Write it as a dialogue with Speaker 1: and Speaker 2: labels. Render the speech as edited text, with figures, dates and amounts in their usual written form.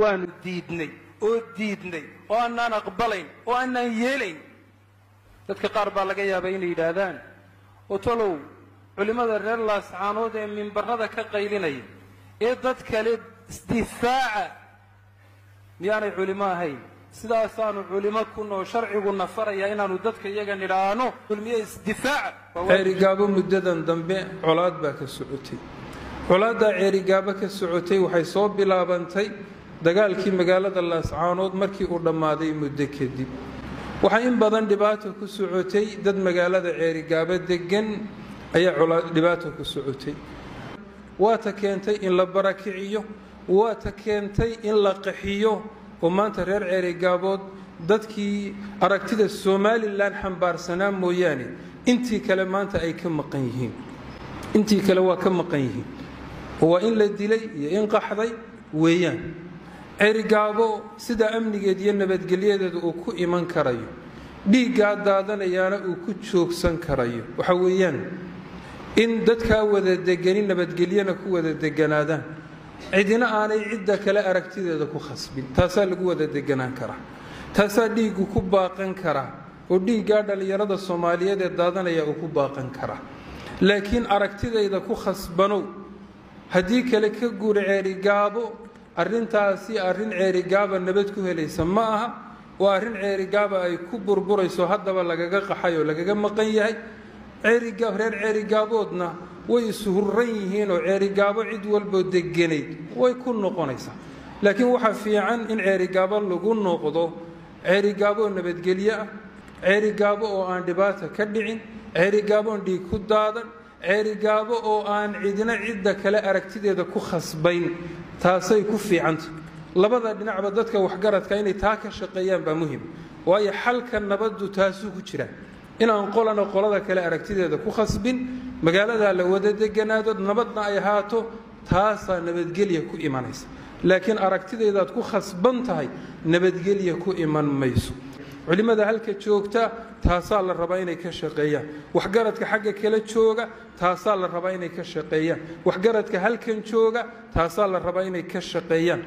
Speaker 1: waanu diidnay oo aanan aqbalayn oo aanan yeelayn dadka qaar baa laga yaabay inay yiraahdaan oo tolow culimada reer laascaanood ee minbarada ka qaylinaya ee dad kale isdifaaca miyaanay culimo ahayn sidaas aanu culimo ku noo sharcigu nafaraya inaanu dadka iyaga nidhaano culmiye isdifaaca
Speaker 2: ceerigaabo muddadan dambe colaad baa ka socotay colaadda ceerigaabo ka socotay waxay soo bilaabantay dagaalkii magaalada laascaanood markii uu dhammaaday muddo kadib waxa in badan dhibaato ku socotay dad magaalada ceerigaabo degan ayaa dhibaato ku socotay waa ta keentay in la barakiciyo waa ta keentay in la qaxiyo oo maanta reer ceerigaabood dadkii aragtida Soomaaliland xambaarsanaa mooyaane intii kale maanta ay ka maqan yihiin intii kale waa ka maqan yihiin waa in la dilay iyo in qaxday weeyaan ceerigaabo sida amnigeed iyo nabadgelyadeedu uu ku iman karayo dhiigga daadanayaana uu ku joogsan karayo waxa weeyaan in dadka wada degan nabadgelyana ku wada deganaadaan cidina aanay cidda kale aragtideeda ku khasbin taasa lagu wada deganaan kara taasa dhiigu ku baaqan kara oo dhiigga dhalinyarada Soomaaliyeed ee daadanaya uu ku baaqan kara laakiin aragtideeda ku khasbano hadii kale ka guur ceerigaabo arrintaasi arrin ceerigaaba nabad ku helaysa ma aha waa arrin ceerigaaba ay ku burburayso haddaba lagaga qaxayo lagaga maqan yahay reer ceerigaaboodna way isuhuran yihiin oo ceerigaabo cid walba deganeed way ku noqonaysaa laakiin waxa fiican in ceerigaabo lagu noqdo ceerigaabo nabadgelyo ah ceerigaabo oo aan dhibaato ka dhicin ceerigaabo dhiig ku daadan ceerigaabo oo aan cidina cidda kale aragtideeda ku khasbayn taasay ku fiicanta labada dhinacba dadka waxgaradka inay taa ka shaqeeyaan baa muhiim waayo xalka nabadu taasuu ku jira inaan qolana qolada kale aragtideeda ku khasbin magaalada la wada deganaado nabadna ay haato taasa nabadgelyo ku imanaysa laakiin aragtideedaad ku khasban tahay nabadgelyo ku iman mayso culimada halka joogta taasa la rabaa inay ka shaqeeyaan waxgaradka xagga kala jooga taasa la rabaa inay ka shaqeeyaan waxgaradka halkan jooga taasa la rabaa inay ka shaqeeyaan